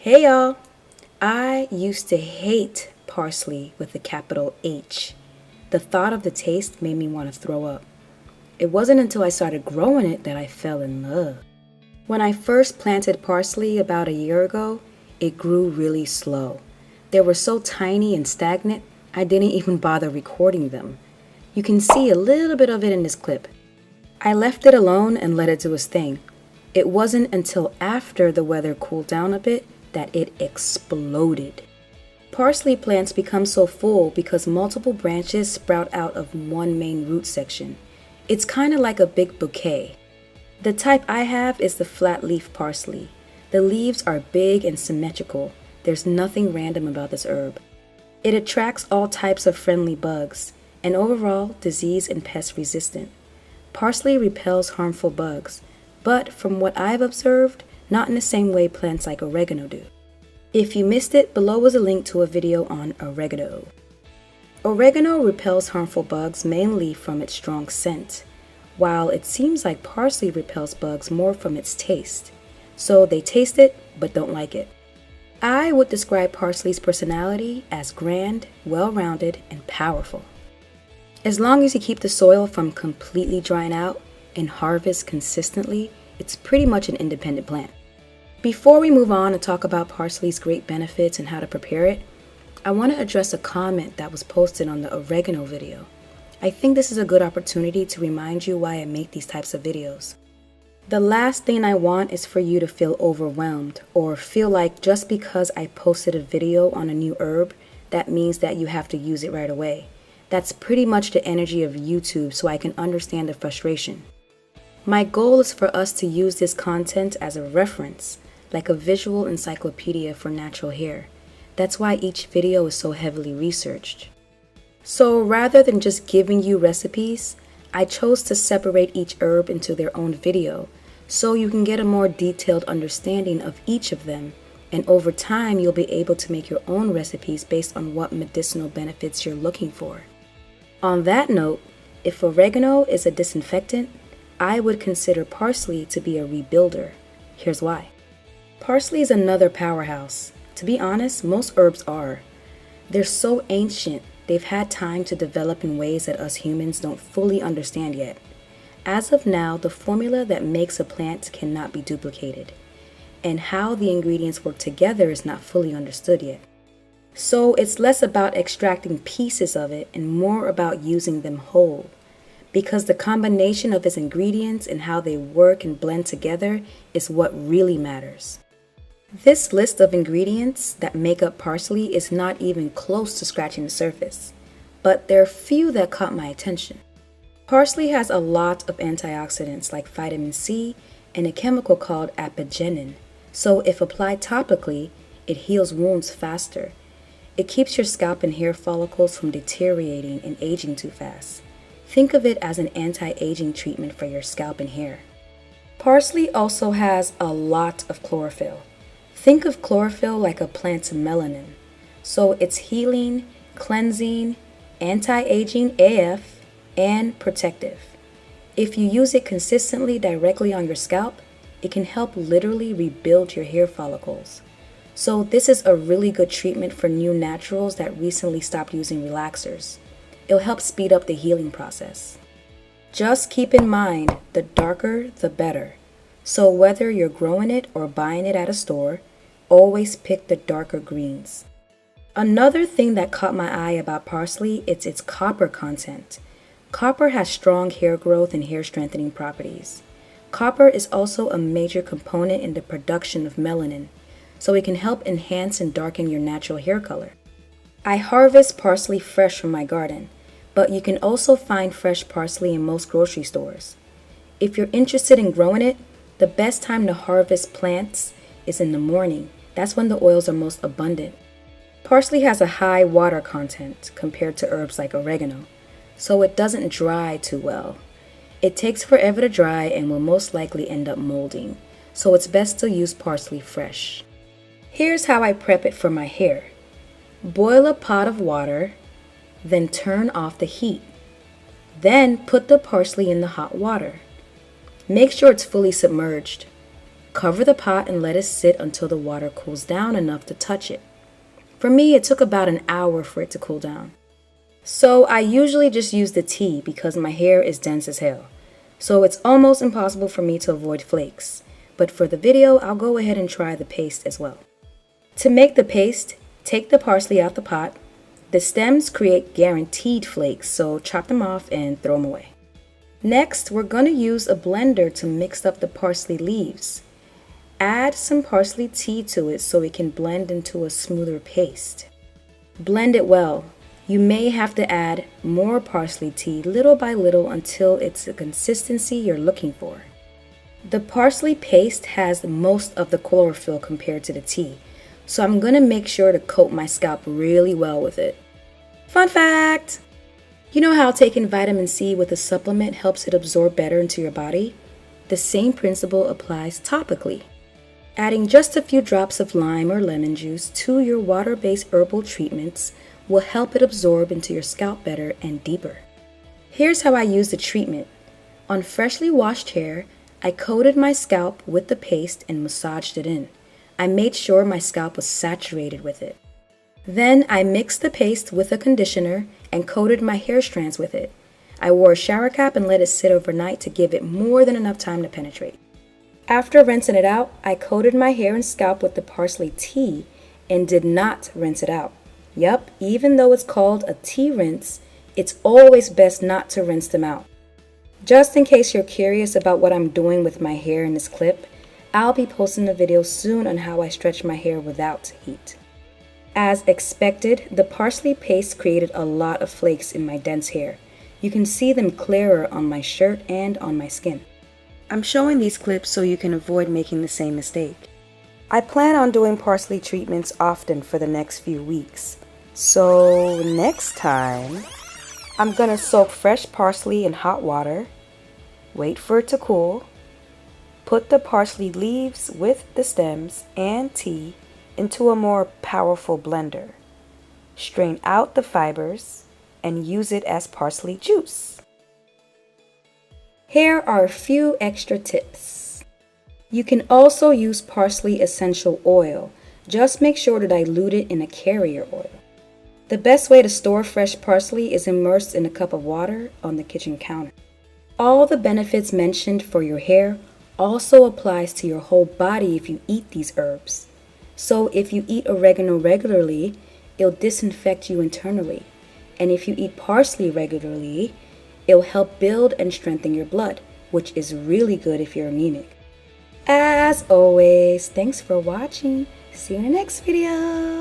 Hey y'all! I used to hate parsley with a capital H. The thought of the taste made me want to throw up. It wasn't until I started growing it that I fell in love. When I first planted parsley about a year ago, it grew really slow. They were so tiny and stagnant, I didn't even bother recording them. You can see a little bit of it in this clip. I left it alone and let it do its thing. It wasn't until after the weather cooled down a bit that it exploded. Parsley plants become so full because multiple branches sprout out of one main root section. It's kind of like a big bouquet. The type I have is the flat leaf parsley. The leaves are big and symmetrical. There's nothing random about this herb. It attracts all types of friendly bugs, and overall disease and pest resistant. Parsley repels harmful bugs, but from what I've observed, not in the same way plants like oregano do. If you missed it, below is a link to a video on oregano. Oregano repels harmful bugs mainly from its strong scent, while it seems like parsley repels bugs more from its taste. So they taste it, but don't like it. I would describe parsley's personality as grand, well-rounded, and powerful. As long as you keep the soil from completely drying out and harvest consistently, it's pretty much an independent plant. Before we move on and talk about parsley's great benefits and how to prepare it, I want to address a comment that was posted on the oregano video. I think this is a good opportunity to remind you why I make these types of videos. The last thing I want is for you to feel overwhelmed or feel like just because I posted a video on a new herb, that means that you have to use it right away. That's pretty much the energy of YouTube, so I can understand the frustration. My goal is for us to use this content as a reference, like a visual encyclopedia for natural hair. That's why each video is so heavily researched. So rather than just giving you recipes, I chose to separate each herb into their own video, so you can get a more detailed understanding of each of them, and over time you'll be able to make your own recipes based on what medicinal benefits you're looking for. On that note, if oregano is a disinfectant, I would consider parsley to be a rebuilder. Here's why. Parsley is another powerhouse. To be honest, most herbs are. They're so ancient, they've had time to develop in ways that us humans don't fully understand yet. As of now, the formula that makes a plant cannot be duplicated, and how the ingredients work together is not fully understood yet. So it's less about extracting pieces of it and more about using them whole, because the combination of its ingredients and how they work and blend together is what really matters. This list of ingredients that make up parsley is not even close to scratching the surface, but there are few that caught my attention. Parsley has a lot of antioxidants like vitamin C and a chemical called apigenin, so if applied topically, it heals wounds faster. It keeps your scalp and hair follicles from deteriorating and aging too fast. Think of it as an anti-aging treatment for your scalp and hair. Parsley also has a lot of chlorophyll. Think of chlorophyll like a plant's melanin. So it's healing, cleansing, anti-aging AF, and protective. If you use it consistently directly on your scalp, it can help literally rebuild your hair follicles. So this is a really good treatment for new naturals that recently stopped using relaxers. It'll help speed up the healing process. Just keep in mind, the darker the better. So whether you're growing it or buying it at a store, always pick the darker greens. Another thing that caught my eye about parsley is its copper content. Copper has strong hair growth and hair strengthening properties. Copper is also a major component in the production of melanin, so it can help enhance and darken your natural hair color. I harvest parsley fresh from my garden, but you can also find fresh parsley in most grocery stores. If you're interested in growing it, the best time to harvest plants is in the morning. That's when the oils are most abundant. Parsley has a high water content compared to herbs like oregano, so it doesn't dry too well. It takes forever to dry and will most likely end up molding, so it's best to use parsley fresh. Here's how I prep it for my hair. Boil a pot of water, then turn off the heat. Then put the parsley in the hot water. Make sure it's fully submerged. Cover the pot and let it sit until the water cools down enough to touch it. For me, it took about an hour for it to cool down. So I usually just use the tea because my hair is dense as hell. So it's almost impossible for me to avoid flakes. But for the video, I'll go ahead and try the paste as well. To make the paste, take the parsley out the pot. The stems create guaranteed flakes, so chop them off and throw them away. Next, we're going to use a blender to mix up the parsley leaves. Add some parsley tea to it so it can blend into a smoother paste. Blend it well. You may have to add more parsley tea little by little until it's the consistency you're looking for. The parsley paste has most of the chlorophyll compared to the tea, so I'm going to make sure to coat my scalp really well with it. Fun fact! You know how taking vitamin C with a supplement helps it absorb better into your body? The same principle applies topically. Adding just a few drops of lime or lemon juice to your water-based herbal treatments will help it absorb into your scalp better and deeper. Here's how I use the treatment. On freshly washed hair, I coated my scalp with the paste and massaged it in. I made sure my scalp was saturated with it. Then I mixed the paste with a conditioner and coated my hair strands with it. I wore a shower cap and let it sit overnight to give it more than enough time to penetrate. After rinsing it out, I coated my hair and scalp with the parsley tea and did not rinse it out. Yup, even though it's called a tea rinse, it's always best not to rinse them out. Just in case you're curious about what I'm doing with my hair in this clip, I'll be posting a video soon on how I stretch my hair without heat. As expected, the parsley paste created a lot of flakes in my dense hair. You can see them clearer on my shirt and on my skin. I'm showing these clips so you can avoid making the same mistake. I plan on doing parsley treatments often for the next few weeks. So next time, I'm gonna soak fresh parsley in hot water, wait for it to cool, put the parsley leaves with the stems and tea into a more powerful blender. Strain out the fibers and use it as parsley juice. Here are a few extra tips. You can also use parsley essential oil. Just make sure to dilute it in a carrier oil. The best way to store fresh parsley is immersed in a cup of water on the kitchen counter. All the benefits mentioned for your hair also applies to your whole body if you eat these herbs. So if you eat oregano regularly, it'll disinfect you internally. And if you eat parsley regularly, it'll help build and strengthen your blood, which is really good if you're anemic. As always, thanks for watching. See you in the next video.